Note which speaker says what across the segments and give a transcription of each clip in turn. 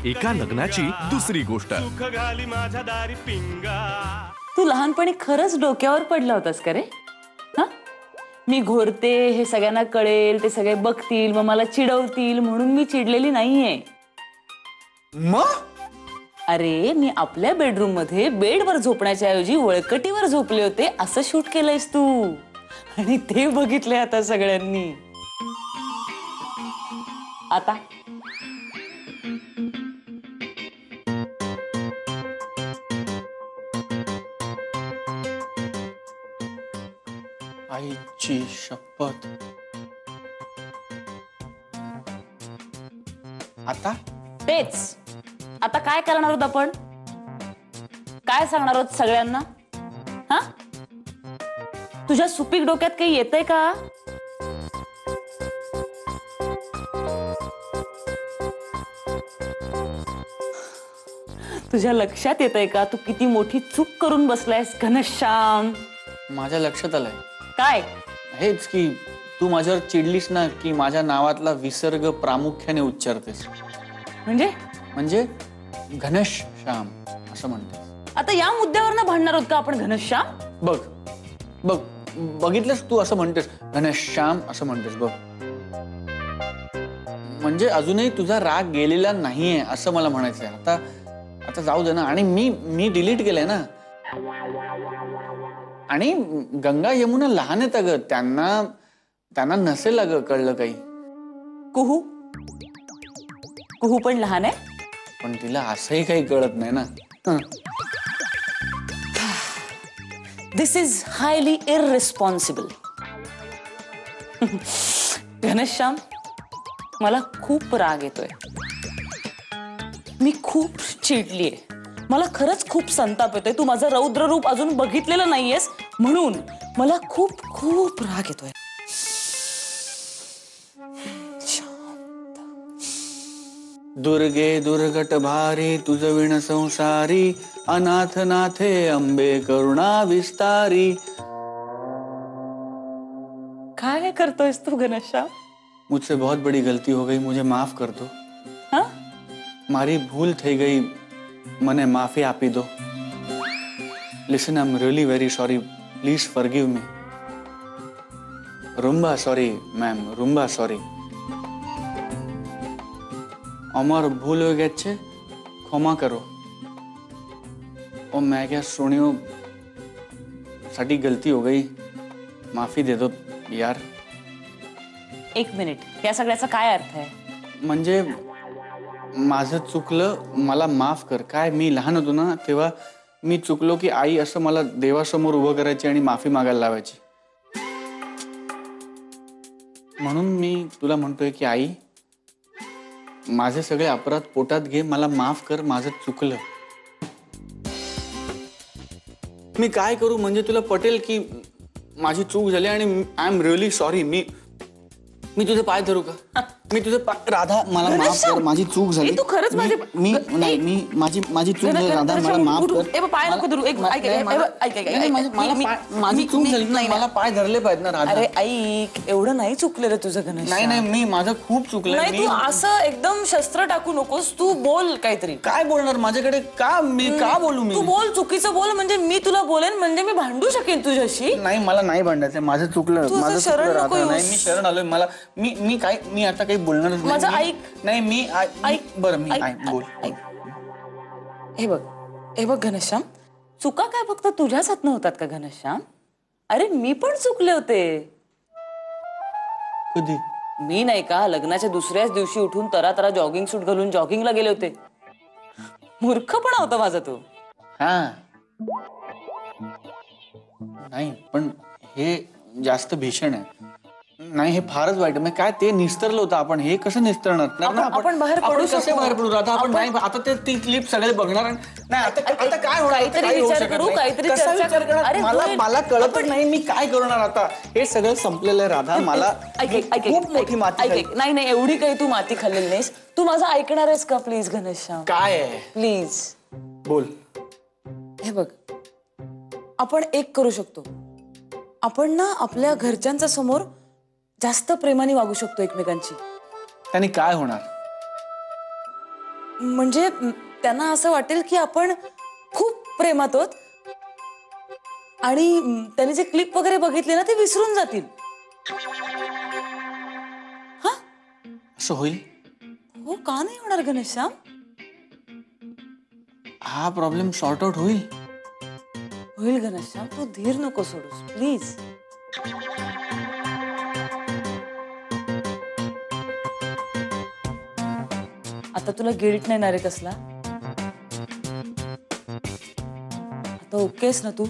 Speaker 1: एका लग्नाची दुसरी गोष्ट.
Speaker 2: तू लहानपणी खरंच डोक्यावर पडला होतास का रे? हा, मी घोरते हे सगळ्यांना कळेल, ते सगळे बघतील, मग मला चिडवतील म्हणून मी चिडलेली नाहीये. अरे मी आपल्या बेडरूम मध्ये बेडवर झोपण्याच्या ऐवजी वळकटीवर झोपले होते असं शूट केलंयस तू, आणि ते बघितले आता सगळ्यांनी. आता
Speaker 3: आईची शपथ. आता
Speaker 2: तेच, आता काय करणार आहोत आपण? काय सांगणार आहोत सगळ्यांना? हा, तुझ्या सुपीक डोक्यात काही येतंय का? तुझ्या लक्षात येतंय का तू किती मोठी चूक करून बसलायस घनश्याम?
Speaker 3: माझ्या लक्षात आलंय.
Speaker 2: काय?
Speaker 3: हेच की तू माझ्यावर चिडलीस ना की माझ्या नावातला विसर्ग प्रामुख्याने उच्चारतेस. म्हणजे घनश्याम असं म्हणते.
Speaker 2: आता या मुद्द्यावर ना भांडणार आहोत का आपण घनश्याम?
Speaker 3: बघ बघ बघितलंस तू असं म्हणतेस घनश्याम असं म्हणतेस बघ. म्हणजे अजूनही तुझा राग गेलेला नाहीये असं मला म्हणायचंय. आता आता जाऊ दे ना. आणि मी डिलीट केलंय ना. आणि गंगा यमुना लहान आहेत अगं, त्यांना नसेल अगं कळलं काही.
Speaker 2: कुहू कुहू पण लहान आहे,
Speaker 3: पण तिला असंही काही कळत नाही ना.
Speaker 2: दिस इज हायली इररिस्पॉन्सिबल. घनश्याम, मला खूप राग येतोय. मी खूप चिडलीये. मला खरंच खूप संताप येतोय. तू माझं रौद्र रूप अजून बघितलेलं नाहीयेस म्हणून मला खूप खूप राग येतोय.
Speaker 3: दुर्गे दुर्घट भारी तुझ विण संसारी, अनाथ नाथे अंबे करुणा विस्तारी.
Speaker 2: काय करतोयस तू घनश्याम?
Speaker 3: मुझसे बहुत बड़ी गलती हो गई, मुझे माफ कर दो.
Speaker 2: हाँ?
Speaker 3: मारी भूल थई गई, मने माफी आपी दो. Listen, I am really very sorry, please forgive me. Rumba sorry ma'am, Rumba sorry. अमर भूल हो गए छे, क्षमा करो. और मैं क्या सुनियो, साडी गलती हो गई, माफी दे दो यार.
Speaker 2: एक मिनिट, या सगळ्याचा काय अर्थ आहे?
Speaker 3: म्हणजे माझं चुकलं, मला माफ कर. काय मी लहान होतो ना तेव्हा मी चुकलो की आई असं मला देवासमोर उभं करायची आणि माफी मागायला लावायची. म्हणून मी तुला म्हणतोय की आई, माझे सगळे अपराध पोटात घे, मला माफ कर, माझं चुकलं. मी काय करू म्हणजे तुला पटेल की माझी चूक झाली आणि आय एम रिअली सॉरी. मी तुझे पाय धरू का? मी तुझे राधा, मला माफ कर, माझी चूक झाली.
Speaker 2: तू खरंच माझी
Speaker 3: माझी चूक झाली राधा, मला माफ कर.
Speaker 2: पाय नको धरू.
Speaker 3: माझी चूक झाली ना, मला पाय धरले पाहिजेत ना राधा.
Speaker 2: अरे ऐक, एवढं नाही चुकलेलं तुझं घनश्याम.
Speaker 3: नाही मी माझं खूप चुकलंय.
Speaker 2: तू असं एकदम शस्त्र टाकू नकोस. तू बोल काहीतरी.
Speaker 3: काय बोलणार? माझ्याकडे का बोलू मी?
Speaker 2: तू बोल, चुकीचं बोल, म्हणजे मी तुला बोलेन, म्हणजे मी भांडू शकेन तुझ्याशी.
Speaker 3: नाही, मला नाही भांडायचं. माझं चुकलं, माझं
Speaker 2: शरण नको येऊस.
Speaker 3: नाही, मी शरण आलोय. मला मी आता काही बोलणारच नाही.
Speaker 2: माझं ऐक.
Speaker 3: नाही, मी ऐक. बरं, मी बोल.
Speaker 2: हे बघ घनश्याम, चुका काय फक्त तुझ्याच हातनं होतात का घनश्याम? अरे मी पण चुकले होते.
Speaker 3: कधी?
Speaker 2: मी नाही का लग्नाच्या दुसऱ्याच दिवशी उठून तरा जॉगिंग सूट घालून जॉगिंगला गेले होते. मूर्खपणा होता माझा तो.
Speaker 3: हा, नाही पण हे जास्त भीषण आहे. नाही, हे फारच वाईट आहे. काय ते निस्तरलं होतं आपण, हे कसं निस्तरणार?
Speaker 2: आपण बाहेर पडू
Speaker 3: कसे बाहेर पडू राधा? आपण नाही, आता ते ती क्लिप सगळे बघणार. नाही, आता काय होणार?
Speaker 2: काहीतरी विचार करू, काहीतरी चर्चा करू. अरे
Speaker 3: मला कळत नाही मी काय करणार आता. हे सगळं संपलेलं आहे राधा. मला खूप मोठी माती.
Speaker 2: नाही, एवढी काही तू माती खाल्लेली नाहीस. तू माझं ऐकणार आहेस का प्लीज घनश्याम?
Speaker 3: काय आहे?
Speaker 2: प्लीज
Speaker 3: बोल.
Speaker 2: हे बघ, आपण एक करू शकतो. आपण ना आपल्या घरच्यांच्या समोर जास्त प्रेमाने वागू शकतो एकमेकांची.
Speaker 3: त्यांनी काय होणार?
Speaker 2: म्हणजे त्यांना असं वाटेल की आपण खूप प्रेमात आहोत आणि त्यांनी जे क्लिप वगैरे बघितले ना ते विसरून जातील.
Speaker 3: असं होईल?
Speaker 2: हो, का नाही होणार घनश्याम?
Speaker 3: हा प्रॉब्लेम सॉर्ट आउट होईल?
Speaker 2: होईल घनश्याम, तू धीर नको सोडूस प्लीज. आता तुला गिल्ट नाही ना रे कसला? आता ओकेस ना तू?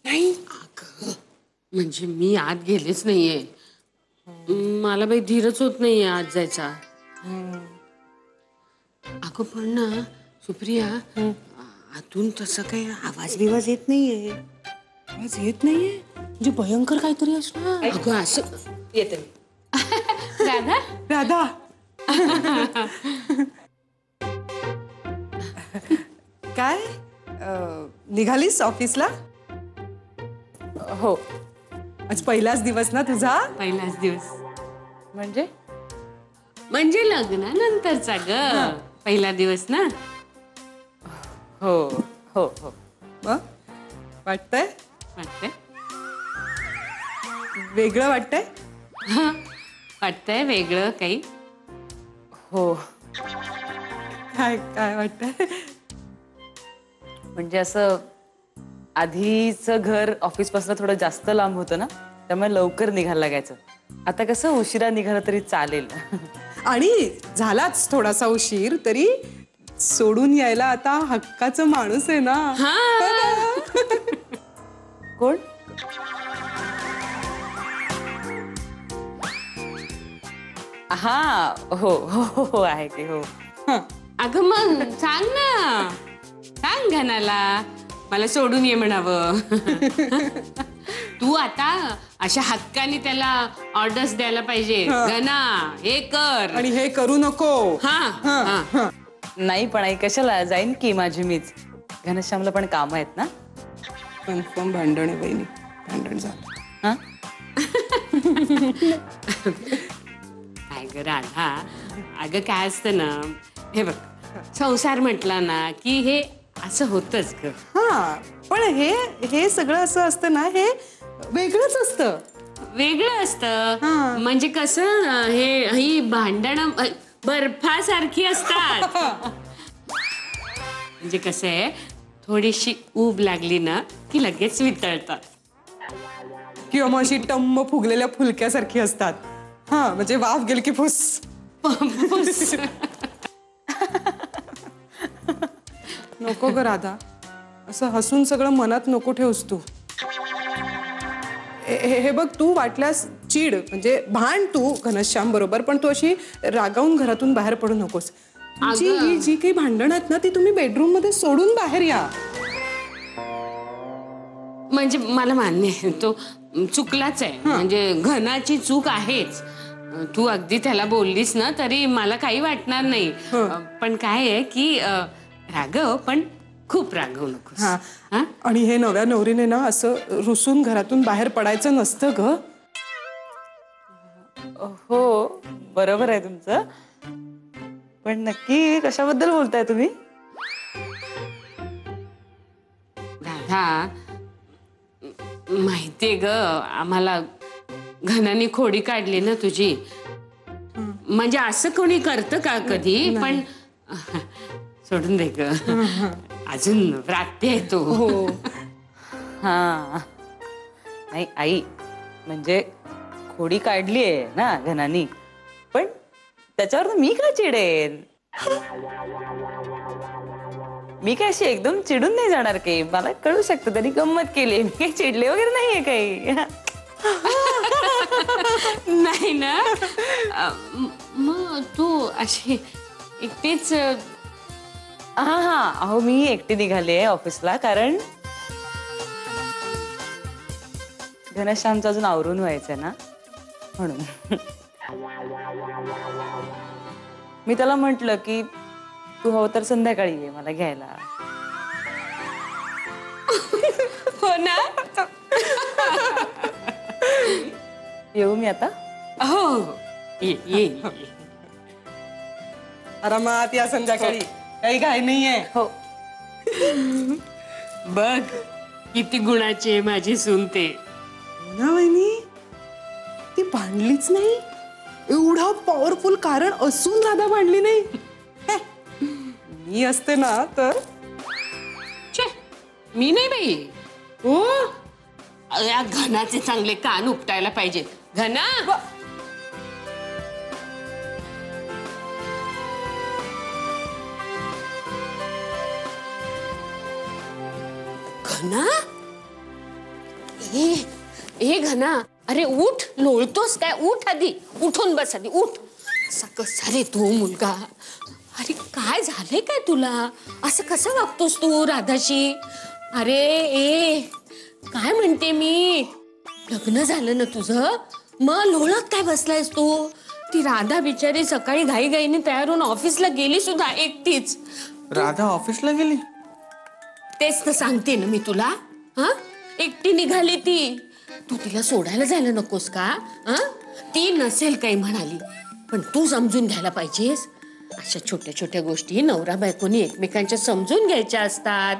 Speaker 4: नाही अगं, म्हणजे मी आत गेलेच नाहीये. मला बाई धीरच होत नाहीये आत जायचा. अगं पण ना सुप्रिया, आतून तसं काही आवाज बिवाज येत नाहीये.
Speaker 5: आवाज येत नाहीये म्हणजे भयंकर काहीतरी असणार.
Speaker 4: अगं असं
Speaker 2: येते मी.
Speaker 4: राधा,
Speaker 5: राधा काय निघालीस ऑफिसला?
Speaker 2: हो.
Speaker 5: आज पहिलाच दिवस ना तुझा?
Speaker 4: पहिलाच दिवस
Speaker 2: म्हणजे
Speaker 4: लग्नानंतरचा ग पहिला दिवस ना.
Speaker 2: हो हो हो.
Speaker 5: मग वाटतंय
Speaker 4: वाटतंय
Speaker 5: वेगळं? वाटतंय
Speaker 4: वाटतंय वेगळं काही.
Speaker 2: हो,
Speaker 5: काय काय वाटतंय?
Speaker 2: म्हणजे असं आधीचं घर ऑफिस पासून थोडं जास्त लांब होतं ना, त्यामुळे लवकर निघायला लागायचं. आता कसं उशिरा निघालं तरी चालेल.
Speaker 5: आणि झालाच थोडासा उशीर तरी सोडून यायला आता हक्काचा माणूस आहे ना.
Speaker 2: कोण? हा हो हो हो आहे की हो.
Speaker 4: अगं मग सांग ना, सांग घनाला मला सोडून ये म्हणावं. तू आता अशा हक्काने त्याला ऑर्डर्स द्यायला पाहिजे. घना हे कर
Speaker 5: आणि हे करू नको.
Speaker 4: हा.
Speaker 2: नाही पण आई कशाला जाईन की माझी मीच. घनश्यामला पण काम आहेत ना.
Speaker 5: कन्फर्म भांडण आहे बहिणी, भांडण झालं.
Speaker 2: हा
Speaker 4: काय ग राधा, अगं काय असतं ना, हे बघ संसार म्हटला ना की हे असं होतच ग.
Speaker 5: हा पण हे सगळं असं असतं ना, हे वेगळंच असतं.
Speaker 4: वेगळं असतं म्हणजे कसं, हे ही भांडणं बर्फासारखी असतात. म्हणजे कसं आहे, थोडीशी ऊब लागली ना की लगेच वितळतात.
Speaker 5: किंवा मग अशी टम्म फुगलेल्या फुलक्यासारखी असतात. हा म्हणजे वाफ गेली की फुस. नको ग राधा, असं हसून सगळं मनात नको ठेवूस तू. हे बघ, तू वाटल्यास चीड म्हणजे भांड तू घनश्याम बरोबर, पण तू अशी रागावून घरातून बाहेर पडू नकोस. ही जी काही भांडण आहेत ना ती तुम्ही बेडरूम मध्ये सोडून बाहेर या.
Speaker 4: म्हणजे मला मान्य आहे, तो चुकलाच आहे. म्हणजे घनाची चूक आहेच. तू अगदी त्याला बोललीस ना तरी मला काही वाटणार नाही. पण काय आहे की रागव, पण खूप रागवू नकोस.
Speaker 5: आणि हे नव्या नवरीने ना असं रुसून घरातून बाहेर पडायचं नसतं ग.
Speaker 2: हो बरोबर आहे तुमचं, पण नक्की कशाबद्दल बोलताय तुम्ही?
Speaker 4: राधा, माहितीये ग, आम्हाला घनाने खोडी काढली ना तुझी. म्हणजे असं कोणी करतं का कधी? पण सोडून दे ग, अजून व्रात्य आहे तो.
Speaker 2: हा नाही आई, म्हणजे खोडी काढलीये ना घनानी, पण त्याच्यावर मी का चिडेन? मी काय अशी एकदम चिडून नाही जाणार काही. मला कळू शकतं त्यांनी गंमत केली, मी काही चिडले वगैरे नाहीये काही.
Speaker 4: नाही ना. मग तू अशी एकटीच
Speaker 2: हा अहो मी एकटी निघाले ऑफिसला, कारण घनश्यामचं अजून आवरून व्हायचंय ना म्हणून. मी त्याला म्हंटल की तू हवं तर संध्याकाळी ये मला घ्यायला.
Speaker 4: हो ना.
Speaker 2: येऊ मी आता?
Speaker 4: हो ये ये.
Speaker 5: आरामात या संध्याकाळी, काही घाई नाहीये.
Speaker 2: हो.
Speaker 4: बघ किती गुणाची आहे माझी सून ते.
Speaker 5: ना वहिनी, ती भांडलीच नाही. एवढं पॉवरफुल कारण असून राधा भांडली नाही. हे, मी असते ना तर.
Speaker 4: छे, मी नाही बाई. हो या घनाचे चांगले कान उपटायला पाहिजेत. घना घना ए घना, अरे उठ. लोळतोस काय? उठ आधी, उठून बस आधी, उठ. असा कसा रे तू मुलगा? अरे काय झालंय काय तुला? असं कसं वागतोस तू राधाशी? अरे ए काय म्हणते मी, लग्न झालं ना तुझं, मग लोळत काय बसलायस तू? ती राधा बिचारी सकाळी घाईघाईने तयार होऊन ऑफिसला गेली सुद्धा एकटीच.
Speaker 3: राधा ऑफिसला गेली?
Speaker 4: तेच तर सांगते ना मी तुला. हा, एकटी निघाली ती. तू तिला सोडायला जायला नकोस का? हा, ती नसेल काही म्हणाली, पण तू समजून घ्यायला पाहिजेस. अशा छोट्या छोट्या गोष्टी नवरा बायकोनी एकमेकांच्या समजून घ्यायच्या असतात.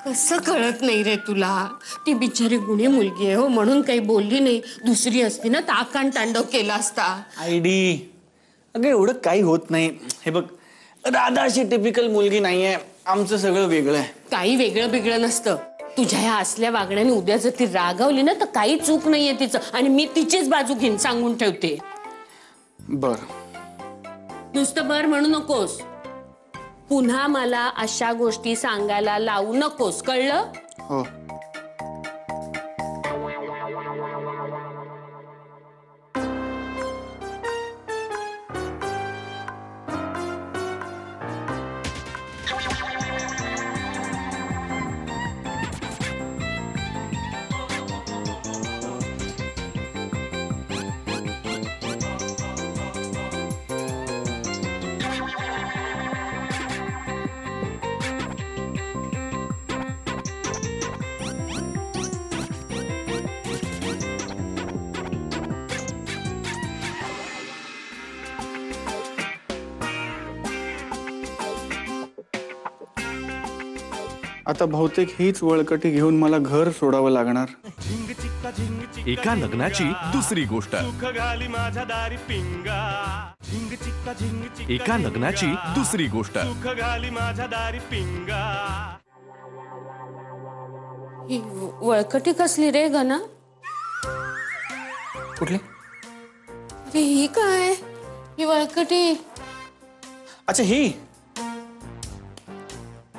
Speaker 4: कसं कळत नाही रे तुला? ती बिचारी गुणी मुलगी आहे हो, म्हणून काही बोलली नाही. दुसरी असती ना ताकान तांडव केला असता.
Speaker 3: आयडी, अगं एवढं काही होत नाही. हे बघ, राधा अशी टिपिकल मुलगी नाहीये. आमचं सगळं वेगळं आहे.
Speaker 4: काही वेगळं बिगळं नसतं. तुझ्या ह्या असल्या वागण्याने उद्या जर ती रागावली ना तर काही चूक नाहीये तिचं, आणि मी तिचीच बाजू घेऊन सांगून ठेवते.
Speaker 3: बर,
Speaker 4: नुसतं बर म्हणू नकोस. पुन्हा मला अशा गोष्टी सांगायला लावू नकोस, कळलं?
Speaker 3: हो. आता बहुतेक हीच वळकटी घेऊन मला घर सोडावं लागणार.
Speaker 1: एका लग्नाची दुसरी गोष्ट. एका लग्नाची दुसरी गोष्ट.
Speaker 4: ही वळकटी कसली रे गना?
Speaker 3: कुठली?
Speaker 4: अरे ही काय, ही वळकटी?
Speaker 3: अच्छा, ही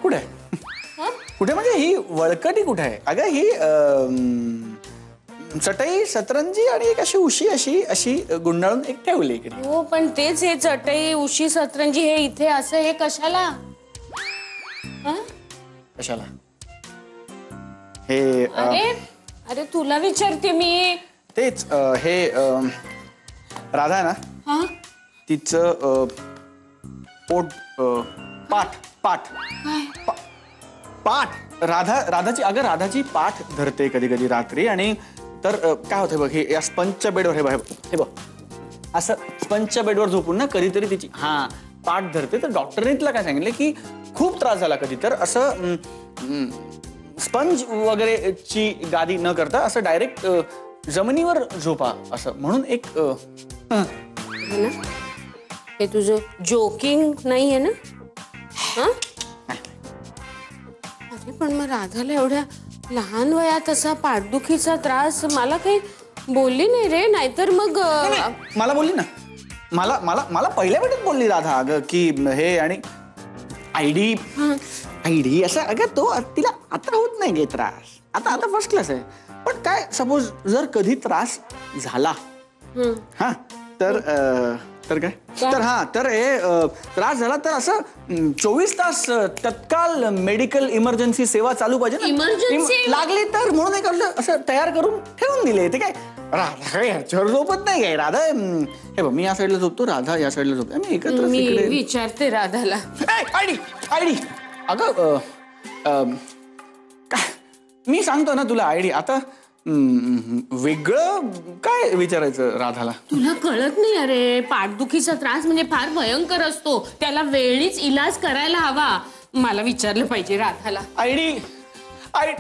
Speaker 3: कुठे आहे? कुठे म्हणजे ही वळकटी कुठे आहे? अगं ही चटई, सतरंजी आणि एक अशी उशी अशी अशी गुंडाळून एक ठेवली इकडे.
Speaker 4: हो, पण तेच हे चटई, उशी, सतरंजी हे इथे असं हे कशाला?
Speaker 3: कशाला? हे
Speaker 4: अरे अरे तुला विचारते मी.
Speaker 3: तेच हे राधा आहे ना,
Speaker 4: हा,
Speaker 3: तिचं पोट, पाठ पाठ पाठ राधाची, अगं राधाची पाठ धरते कधी कधी रात्री. आणि तर काय होतं बघ, हे या स्पंजच्या बेडवर हे बघ असं स्पंजच्या बेडवर झोपून ना कधीतरी तिची पाठ धरते. तर डॉक्टरने तिला काय सांगितलं की खूप त्रास झाला कधी तर असं स्पंज वगैरे ची गादी न करता असं डायरेक्ट जमिनीवर झोपा असं म्हणून एक.
Speaker 4: हे तुझं जोकिंग नाहीये ना? अरे पण मग राधाला एवढ्या लहान वयात असा पाठदुखीचा त्रास मला काही बोलली नाही रे, नाहीतर मग
Speaker 3: मला बोलली ना, मला मला मला पहिल्या भेटीत बोलली राधा अगं की हे आणि आयडी आयडी असं. अगं तो तिला आता होत नाही गे त्रास, आता आता फर्स्ट क्लास आहे. पण काय सपोज जर कधी त्रास झाला हा तर काय तर हा तर हे त्रास झाला तर असं 24 तास तत्काल मेडिकल इमर्जन्सी सेवा चालू पाहिजे ना.
Speaker 4: Emergency?
Speaker 3: लागली तर म्हणून एक असं तयार करून ठेवून दिले. ते काय राधा ह्याच्यावर झोपत नाही काय. राधा हे बघ, मी या साईडला झोपतो, राधा या साईडला झोपतो, आम्ही एकत्र
Speaker 4: मी
Speaker 3: इकडे.
Speaker 4: विचारते राधाला.
Speaker 3: आयडी आयडी अगं काय मी सांगतो ना तुला आयडी. आता वेगळं काय विचारायचं राधाला.
Speaker 4: तुला कळत नाही अरे, पाठदुखीचा त्रास म्हणजे फार भयंकर असतो, त्याला वेळीच इलाज करायला हवा. मला विचारलं पाहिजे राधाला.
Speaker 3: आयडी आय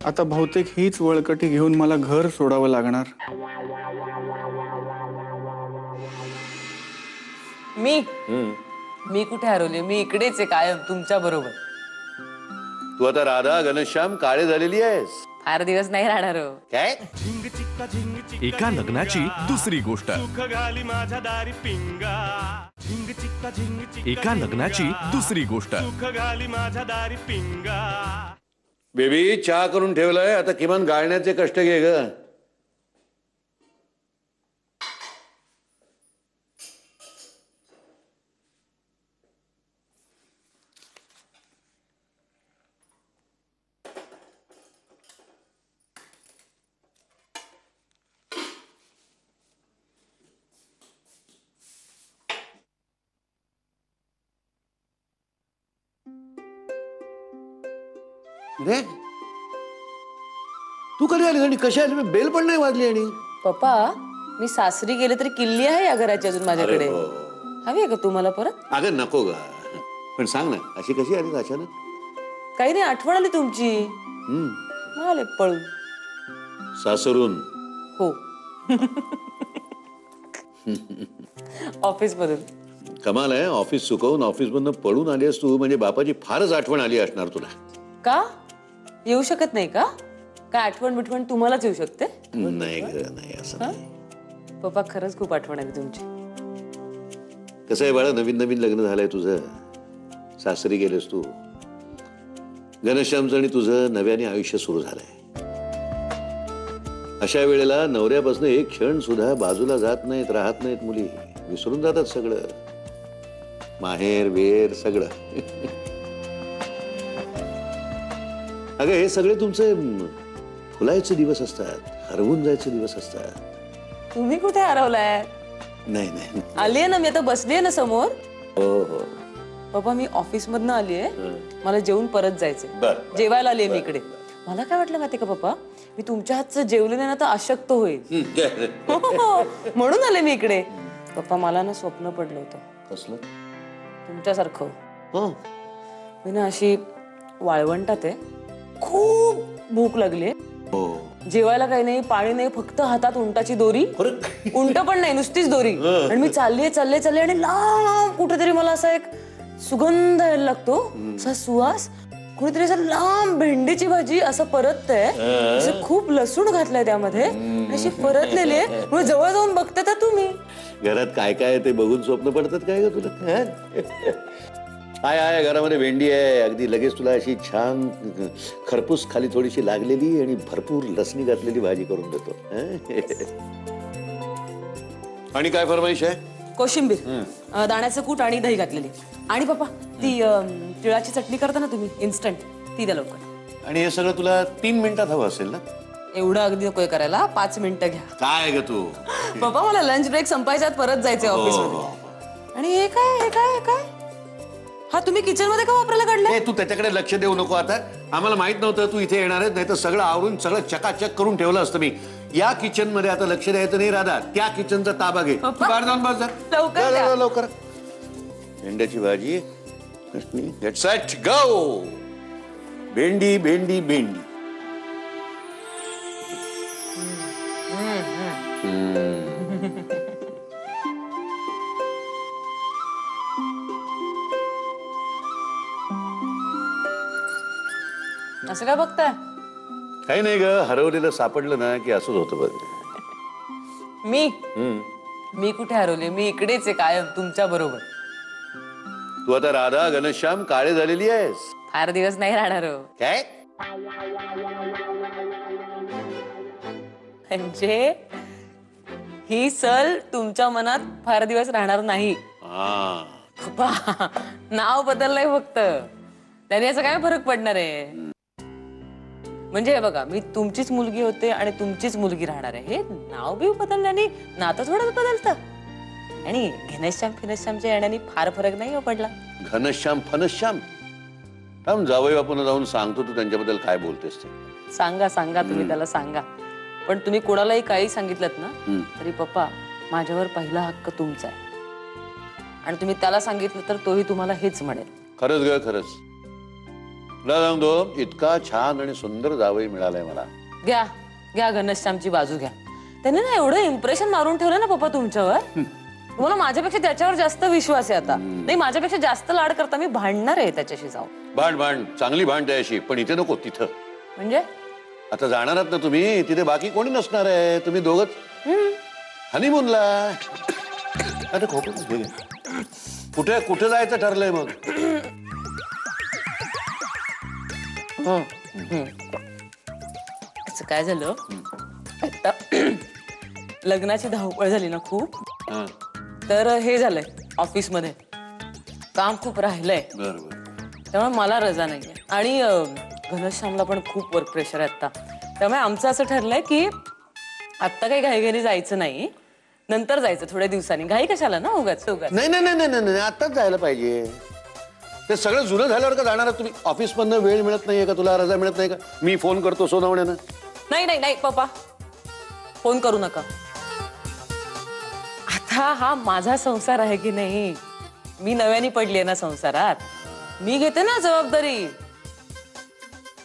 Speaker 3: आता बहुतेक हीच वळकटी घेऊन मला घर सोडावं लागणार.
Speaker 2: मी कुठे हरवले? मी इकडेच आहे कायम तुमच्या बरोबर.
Speaker 6: तू आता राधा घनश्याम काळे झालेली आहेस.
Speaker 2: फार दिवस नाही राहणार हो.
Speaker 6: काय
Speaker 1: एका लग्नाची दुसरी गोष्ट. एका लग्नाची दुसरी गोष्ट.
Speaker 6: बेबी चहा करून ठेवलाय, आता किमान गाळण्याचे कष्ट घे ग. रे तू कधी आली आणि कशी आली? बेल पण नाही वाजली. आणि
Speaker 2: पप्पा मी सासरी गेले तरी किल्ली आहे या घराची अजून माझ्याकडे.
Speaker 6: अरे हो.
Speaker 2: हवी आहे का तुम्हाला परत?
Speaker 6: अगं नको ग, पण सांग ना अशी कशी आली अचानक?
Speaker 2: काही नाही, आठवण आली तुमची. आले पळून.
Speaker 6: सासरून?
Speaker 2: हो. ऑफिस मधून.
Speaker 6: कमाल आहे, ऑफिस चुकवून ऑफिस मधून पळून आली तू. म्हणजे बापाची फारच आठवण आली असणार तुला.
Speaker 2: का येऊ शकत नाही का? काय आठवण बिठवण तुम्हालाच येऊ शकते?
Speaker 6: नाही ग, नाही असं नाही.
Speaker 2: पप्पा खरंच खूप आठवण आली तुमची.
Speaker 6: कसं आहे बाळा, नवीन नवीन लग्न झालंय तुझं, सासरी गेलेस तू. घनश्यामचं आणि तुझं नव्याने आयुष्य सुरू झालंय. अशा वेळेला नवऱ्यापासून एक क्षण सुद्धा बाजूला जात नाहीत, राहत नाहीत मुली. विसरून जातात सगळं, माहेर वेर सगळं. अगं हे सगळे तुमचे फुलायचे दिवस असतात, हरवून जायचे दिवस असतात.
Speaker 2: तुम्ही कुठे हरवलाय?
Speaker 6: नाही नाही.
Speaker 2: आलीये ना मी, आता बसलीये ना समोर.
Speaker 6: हो हो.
Speaker 2: पप्पा मी ऑफिस मधनं आलीये, मला जेवून परत जायचंय.
Speaker 6: बर.
Speaker 2: जेवायला आलीये मी इकडे. मला काय वाटलं माहितीये का पप्पा, मी तुमच्या हातचं जेवले नाही ना तर अशक्त होईल. म्हणून आले मी इकडे. पप्पा मला ना स्वप्न पडलं होतं
Speaker 6: कसलं?
Speaker 2: तुमच्यासारखं.
Speaker 6: हो.
Speaker 2: मी ना अशी वाळवंटात आहे, खूप भूक लागली.
Speaker 6: हो.
Speaker 2: जेवायला काही नाही, पाणी नाही, फक्त हातात उंटाची दोरी. उंट पण नाही, नुसतीच दोरी. आणि मी चालले आणि लांब कुठेतरी मला असा एक सुगंध यायला लागतो, असा सुवास. कुणीतरी असं लांब भेंडीची भाजी असं परततंय, असं खूप लसूण घातलंय त्यामध्ये, अशी परतलेली आहे. मग जवळ जाऊन बघते तर तुम्ही.
Speaker 6: घरात काय काय आहे ते बघून स्वप्न पडतात काय ग तुला? काय आहे घरामध्ये? भेंडी आहे, अगदी लगेच तुला अशी छान खरपूस खाली थोडीशी लागलेली आणि भरपूर लसणी घातलेली भाजी करून देतो. आणि काय फरमाईश आहे?
Speaker 2: कोशिंबीर, दाण्याचं कूट आणि दही घातलेली. आणि पप्पा ती तिळाची चटणी करता ना तुम्ही इन्स्टंट, ती द्या लवकर.
Speaker 6: आणि हे सगळं तुला 3 मिनिटात हवं असेल ना?
Speaker 2: एवढं अगदी नकोय करायला, 5 मिनिटं घ्या.
Speaker 6: काय ग तू?
Speaker 2: पप्पा मला लंच ब्रेक संपायच्यात परत जायचंय ऑफिस मध्ये. आणि हे काय हा तुम्ही किचन मध्ये का वापरायला काढलं?
Speaker 6: तू त्याच्याकडे लक्ष देऊ नको आता. आम्हाला माहित नव्हतं तू इथे येणार आहे, नाही तर सगळं आवरून सगळं चकाचक करून ठेवलं असतं मी. या किचन मध्ये आता लक्ष द्यायचं नाही राधा. त्या किचनचा ताबा घे. बाहेर जाऊन बस जा.
Speaker 2: लवकर द्या.
Speaker 6: लवकर. भेंड्याची भाजी. Get set go. भेंडी भेंडी भेंडी.
Speaker 2: असं काय बघताय?
Speaker 6: काही नाही ग, हरवलेलं सापडलं ना की असंच होतं बघ.
Speaker 2: मी कुठे हरवले? मी इकडेच आहे कायम तुमच्या बरोबर.
Speaker 6: तू आता राधा घनश्याम काळे झालेली आहेस.
Speaker 2: फार दिवस नाही राहणार हो.
Speaker 6: काय?
Speaker 2: म्हणजे ही सल तुमच्या मनात फार दिवस राहणार नाही.
Speaker 6: हा.
Speaker 2: पप्पा, नाव बदललंय फक्त, त्याने असं काय फरक पडणार आहे? म्हणजे हे बघा, मी तुमचीच मुलगी होते आणि तुमचीच मुलगी राहणार आहे. हे नाव बी बदलल्याने नातं थोडंच बदलतं. आणि घनश्याम फिनश्यामच्या येण्याने फार फरक नाही हो पडला.
Speaker 6: घनश्याम फनश्याम थांब, जावई बापूंना जाऊन सांगतो तू त्यांच्याबद्दल काय बोलतेस ते.
Speaker 2: सांगा तुम्ही त्याला सांगा. पण तुम्ही कोणालाही काही सांगितलं ना तरी पप्पा, माझ्यावर पहिला हक्क तुमचा आहे. आणि तुम्ही त्याला सांगितलं तर तोही तुम्हाला हेच म्हणेल.
Speaker 6: खरंच ग, खरंच. तुला सांगतो, इतका छान आणि सुंदर जावई मिळालाय मला.
Speaker 2: घ्या घनश्यामची बाजू घ्या. त्याने ना एवढं इम्प्रेशन मारून ठेवलं ना पप्पा तुमच्यावर. तुम्हाला माझ्यापेक्षा त्याच्यावर जास्त विश्वास आहे आता. नाही, माझ्यापेक्षा जास्त लाड करता. मी भांडणार आहे त्याच्याशी जाऊन.
Speaker 6: भांड चांगली भांड त्याशी, पण इथे नको, तिथं.
Speaker 2: म्हणजे
Speaker 6: आता जाणार आहात ना तुम्ही, तिथे बाकी कोणी नसणार आहे. तुम्ही दोघच हनीमूनला. अरे खोकं घे. कुठे कुठे जायचं ठरलंय मग?
Speaker 2: असं काय झालं, आता लग्नाची धावपळ झाली ना खूप,
Speaker 6: हा.
Speaker 2: तर हे झालंय, ऑफिसमध्ये काम खूप राहिलंय.
Speaker 6: बरोबर.
Speaker 2: त्यामुळे मला रजा नाहीये. आणि घनश्यामला पण खूप वर्क प्रेशर आहे आता. त्यामुळे आमचं असं ठरलंय की आत्ता काही घाईघाईने जायचं नाही, नंतर जायचं थोड्या दिवसांनी. घाई कशाला ना, उगाच.
Speaker 6: नाही, आताच जायला पाहिजे. ते सगळं जुनं झाल्यावर का जाणार तुम्ही? ऑफिस मधनं वेळ मिळत नाहीये का तुला? रजा मिळत नाही का? मी फोन करतो सोनावण्यानं.
Speaker 2: नाही पप्पा, फोन करू नका. आता हा माझा संसार आहे की नाही, मी नव्याने पडली ना संसारात. मी घेते ना जबाबदारी.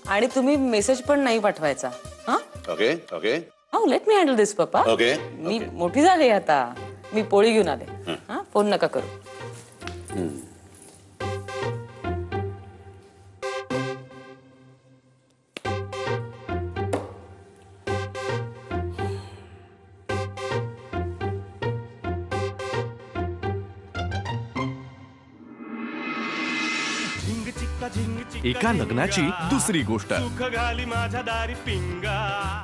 Speaker 2: आणि तुम्ही मेसेज पण नाही पाठवायचा. हा,
Speaker 6: ओके.
Speaker 2: हो, लेट मी हँडल दिस पप्पा.
Speaker 6: ओके.
Speaker 2: मी मोठी झाली आता. मी पोळी घेऊन आले. हा, फोन नका करू.
Speaker 1: एका लग्नाची दुसरी गोष्ट.
Speaker 7: सुख घाली माझ्या दारी पिंगा.